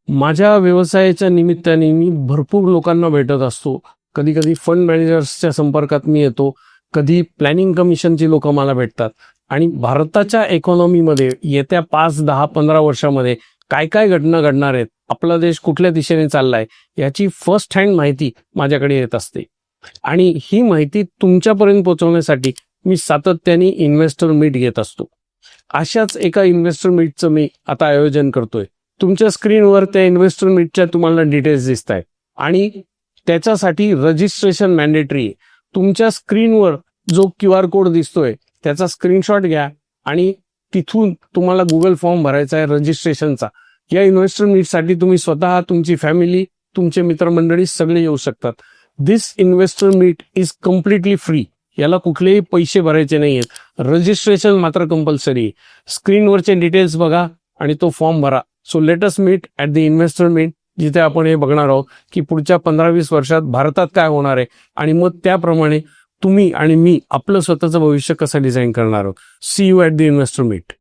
माझ्या व्यवसायाच्या निमित्ताने मी भरपूर लोकांना भेटत असतो. कधी कधी फंड मॅनेजर्सच्या संपर्कात मी येतो, कधी प्लॅनिंग कमिशनची लोक मला भेटतात. आणि भारताच्या इकॉनॉमीमध्ये येत्या 5, 10, 15 वर्षामध्ये काय काय घटना घडणार आहेत, आपला देश कुठल्या दिशेने चाललाय, याची फर्स्ट हँड माहिती माझ्याकडे येत असते. आणि ही माहिती तुमच्यापर्यंत पोहोचवण्यासाठी मी सातत्याने इन्व्हेस्टर मीट घेत असतो. अशाच एका इन्व्हेस्टर मीटचं मी आता आयोजन करतोय. तुमच्या स्क्रीनवर त्या इन्व्हेस्टर मीटच्या तुम्हाला डिटेल्स दिसत आहेत आणि त्याच्यासाठी रजिस्ट्रेशन मॅन्डेटरी आहे. तुमच्या स्क्रीनवर जो QR कोड दिसतोय त्याचा स्क्रीनशॉट घ्या आणि तिथून तुम्हाला गुगल फॉर्म भरायचा आहे रजिस्ट्रेशनचा. या इन्व्हेस्टर मीटसाठी तुम्ही स्वतः, तुमची फॅमिली, तुमचे मित्रमंडळी सगळे येऊ शकतात. This investor meet is completely free. याला कुठलेही पैसे भरायचे नाहीयेत. रजिस्ट्रेशन मात्र कंपल्सरी आहे. स्क्रीनवरचे डिटेल्स बघा आणि तो फॉर्म भरा. So let us meet at the investor meet, जिथे आपण हे बघणार आहोत की पुढच्या 15-20 वर्षात भारतात काय होणार आहे आणि मग त्याप्रमाणे तुम्ही आणि मी आपलं स्वतःचं भविष्य कसं डिझाईन करणार आहोत. See you at the investor meet.